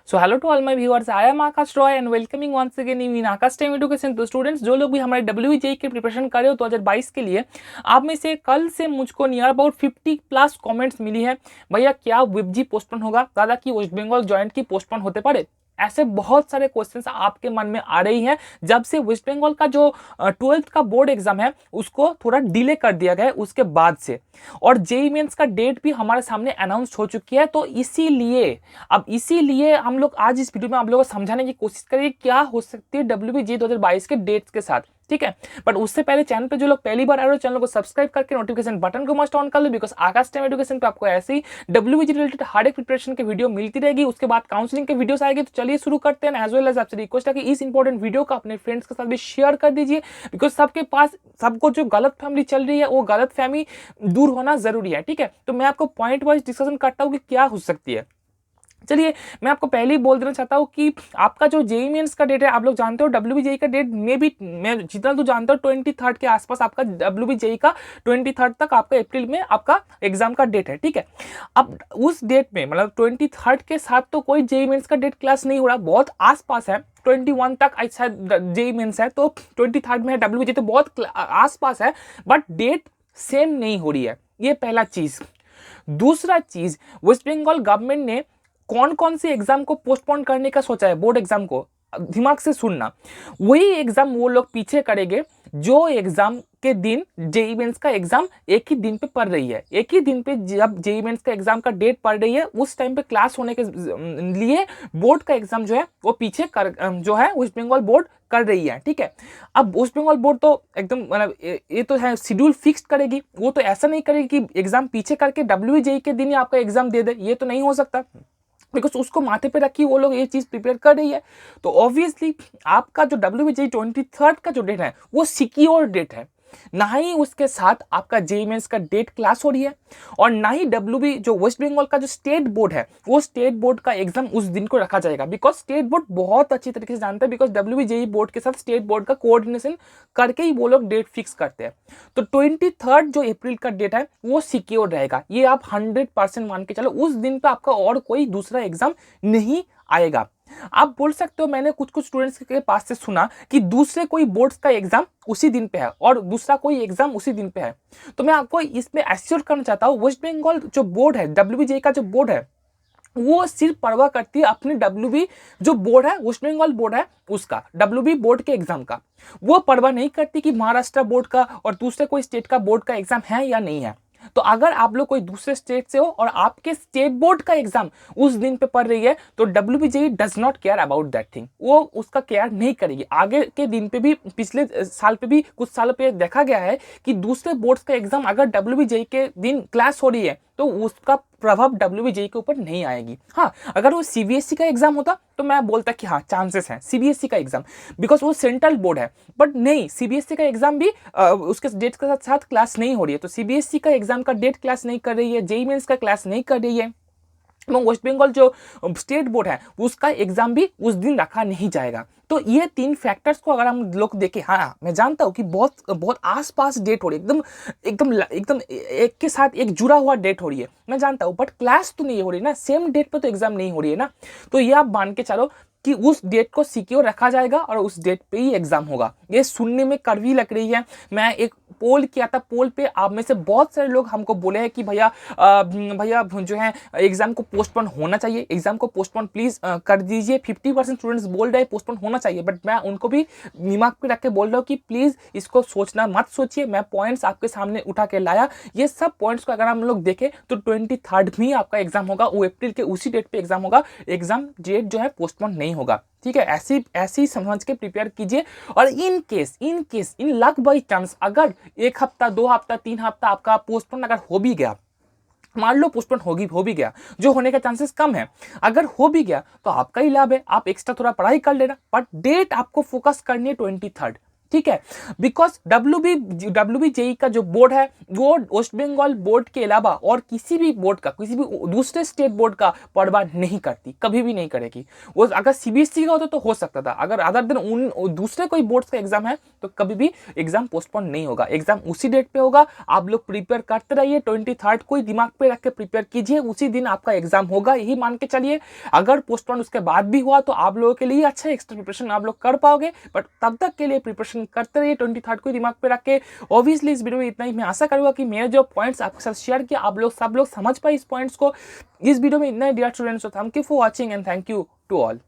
So hello to all my viewers, I am Akash Roy and welcoming once again in Akash time education. तो students, जो लोग भी हमारे WBJEE की प्रिपरेशन कर रहे हो 2022 के लिए, आप में से कल से मुझको नियर अबाउट 50+ कमेंट्स मिली है, भैया क्या WIPG पोस्टपोन होगा, दादा की वेस्ट बंगाल जॉइंट की पोस्टपोन होते पड़े। ऐसे बहुत सारे क्वेश्चंस आपके मन में आ रही हैं जब से वेस्ट बंगाल का जो 12th का बोर्ड एग्जाम है उसको थोड़ा डिले कर दिया गया है उसके बाद से, और JEE मेंस का डेट भी हमारे सामने अनाउंस हो चुकी है। तो इसीलिए हम लोग आज इस वीडियो में आप लोगों को समझाने की कोशिश करेंगे क्या हो सकती है WBJEE 2022 के डेट्स के साथ, ठीक है। बट उससे पहले चैनल पे जो लोग पहली बार आ रहे हो, चैनल को सब्सक्राइब करके नोटिफिकेशन बटन को मस्ट ऑन कर लो, बिकॉज आकाश टाइम एजुकेशन पे आपको ऐसे ही WBJEE रिलेटेड हर एक प्रिपरेशन की वीडियो मिलती रहेगी। उसके बाद काउंसलिंग के वीडियोस आएगी। तो चलिए शुरू करते हैं। एज वेल एज आपसे रिक्वेस्ट है कि इस इंपॉर्टेंट वीडियो को अपने फ्रेंड्स के साथ भी शेयर कर दीजिए, बिकॉज सबके पास सबको जो गलत फैमिली चल रही है वो गलत फैमिली दूर होना जरूरी है, ठीक है। तो मैं आपको पॉइंट वाइज डिस्कशन करता हूँ कि क्या हो सकती है। चलिए मैं आपको पहले ही बोल देना चाहता हूँ कि आपका जो JEE मेंस का डेट है, आप लोग जानते हो WBJEE का डेट में भी, मैं जितना तो जानता हूँ 23 के आसपास आपका WBJEE का 23 तक आपका अप्रैल में आपका एग्जाम का डेट है, ठीक है। अब उस डेट में मतलब 23 के साथ तो कोई JEE मेंस का डेट क्लास नहीं हो रहा, बहुत आसपास है। 21 तक शायद JEE मेंस है, तो 23 में है WBJEE, तो बहुत आसपास है, बट डेट सेम नहीं हो रही है। ये पहला चीज। दूसरा चीज, वेस्ट बंगाल गवर्नमेंट ने कौन कौन से एग्जाम को पोस्टपोन करने का सोचा है, बोर्ड एग्जाम को दिमाग से सुनना, वही एग्जाम वो लोग पीछे करेंगे जो एग्जाम के दिन JEE मेंस का एग्जाम एक ही दिन पे पड़ रही है। एक ही दिन पे जब JEE मेंस का एग्जाम का डेट पड़ रही है, उस टाइम पे क्लास होने के लिए बोर्ड का एग्जाम जो है वो पीछे कर जो है वेस्ट बंगाल बोर्ड कर रही है, ठीक है। अब वेस्ट बंगाल बोर्ड तो एकदम मतलब ये तो है शेड्यूल फिक्स करेगी, वो तो ऐसा नहीं करेगी कि एग्जाम पीछे करके WBJEE के दिन ही आपका एग्जाम दे दे, ये तो नहीं हो सकता, बिकॉज उसको माथे पे रखी वो लोग ये चीज प्रिपेयर कर रही है। तो ऑब्वियसली आपका जो WBJEE 23 का जो डेट है वो सिक्योर डेट है, ना ही उसके साथ आपका JEE मेंस का डेट क्लास हो रही है, और ना ही WB जो वेस्ट बंगाल का जो स्टेट बोर्ड है वो स्टेट बोर्ड का एग्जाम उस दिन को रखा जाएगा, बिकॉज स्टेट बोर्ड बहुत अच्छी तरीके से जानता है, बिकॉज WBJEE बोर्ड के साथ स्टेट बोर्ड का कोऑर्डिनेशन करके ही वो लोग डेट फिक्स करते हैं। तो 23 जो अप्रैल का डेट है वो सिक्योर रहेगा, ये आप 100% मान के चलो। उस दिन पे आपका और कोई दूसरा एग्जाम नहीं आएगा। आप बोल सकते हो मैंने कुछ स्टूडेंट्स के पास से सुना कि दूसरे कोई बोर्ड्स का एग्जाम उसी दिन पे है और दूसरा कोई एग्जाम उसी दिन पे है। तो मैं आपको इसमें एश्योर करना चाहता हूँ, वेस्ट बंगाल जो बोर्ड है, WBJEE का जो बोर्ड है, वो सिर्फ परवाह करती है अपने WB जो बोर्ड है, वेस्ट बंगाल बोर्ड है उसका, WB बोर्ड के एग्जाम का। वो परवाह नहीं करती कि महाराष्ट्र बोर्ड का और दूसरे कोई स्टेट का बोर्ड का एग्जाम है या नहीं है। तो अगर आप लोग कोई दूसरे स्टेट से हो और आपके स्टेट बोर्ड का एग्जाम उस दिन पे पड़ रही है, तो WBJEE does not care about that thing, वो उसका केयर नहीं करेगी। आगे के दिन पे भी, पिछले साल पे भी, कुछ सालों पे देखा गया है कि दूसरे बोर्ड्स का एग्जाम अगर WBJEE के दिन क्लास हो रही है तो उसका प्रभाव WBJEE के ऊपर नहीं आएगी। हाँ, अगर वो CBSE का एग्जाम होता तो मैं बोलता कि हाँ चांसेस हैं CBSE का एग्जाम, बिकॉज वो सेंट्रल बोर्ड है। बट नहीं, CBSE का एग्जाम भी उसके डेट के साथ क्लास नहीं हो रही है, तो CBSE का एग्जाम का डेट क्लास नहीं कर रही है, JEE मेंस का क्लास नहीं कर रही है, वेस्ट बंगाल जो स्टेट बोर्ड है उसका एग्जाम भी उस दिन रखा नहीं जाएगा। तो ये तीन फैक्टर्स को अगर हम लोग देखें, हाँ मैं जानता हूँ कि बहुत बहुत आसपास डेट हो रही है, एकदम एकदम एकदम एक के साथ एक जुड़ा हुआ डेट हो रही है, मैं जानता हूँ, बट क्लास तो नहीं हो रही ना, सेम डेट पे तो एग्जाम नहीं हो रही है ना। तो ये आप मान के चलो कि उस डेट को सिक्योर रखा जाएगा और उस डेट पे ही एग्जाम होगा। ये सुनने में कड़वी लग रही है। मैं एक पोल किया था, पोल पे आप में से बहुत सारे लोग हमको बोले हैं कि भैया जो है एग्जाम को पोस्टपोन होना चाहिए, एग्जाम को पोस्टपोन प्लीज कर दीजिए। 50% स्टूडेंट्स बोल रहे हैं पोस्टपोन होना चाहिए, बट मैं उनको भी दिमाग पे रख के बोल रहा हूँ कि प्लीज इसको सोचना मत सोचिए। मैं पॉइंट्स आपके सामने उठा के लाया, ये सब पॉइंट्स को अगर हम लोग देखें तो 23 में ही आपका एग्जाम होगा, वो अप्रैल के उसी डेट पे एग्जाम होगा, एग्जाम डेट जो है पोस्टपोन नहीं होगा, ठीक है। ऐसी समझ के प्रिपेयर कीजिए। और in case in luck by chance अगर 1 हफ्ता 2 हफ्ता 3 हफ्ता आपका पोस्टपोन अगर हो भी गया, मान लो पोस्टपोन हो भी गया, जो होने का चांसेस कम है, अगर हो भी गया तो आपका ही लाभ है, आप एक्स्ट्रा थोड़ा पढ़ाई कर लेना, बट डेट आपको फोकस करनी है 23। ठीक है, बिकॉज डब्ल्यू जेई का जो बोर्ड है वो वेस्ट बंगाल बोर्ड के अलावा और किसी भी बोर्ड का, किसी भी दूसरे स्टेट बोर्ड का परवाह नहीं करती, कभी भी नहीं करेगी। वो अगर सीबीएसई का होता तो हो सकता था, अगर अदर देन उन दूसरे कोई बोर्ड्स का एग्जाम है तो कभी भी एग्जाम पोस्टपोन नहीं होगा, एग्जाम उसी डेट पे होगा। आप लोग प्रिपेयर करते रहिए, 23 को ही दिमाग पे रख के प्रिपेयर कीजिए, उसी दिन आपका एग्जाम होगा, यही मान के चलिए। अगर पोस्टपोन उसके बाद भी हुआ तो आप लोगों के लिए अच्छा एक्स्ट्रा प्रिपरेशन आप लोग कर पाओगे, बट तब तक के लिए प्रिपरेशन करते रहिए 23 को दिमाग पे रख के। ऑब्वियसली इस वीडियो में इतना ही। मैं आशा करूंगा कि मेरे जो पॉइंट्स आपके साथ शेयर किया आप लोग सब लोग समझ पाए इस पॉइंट्स को। इस वीडियो में इतना ही dear students, thank you for watching and thank you to all.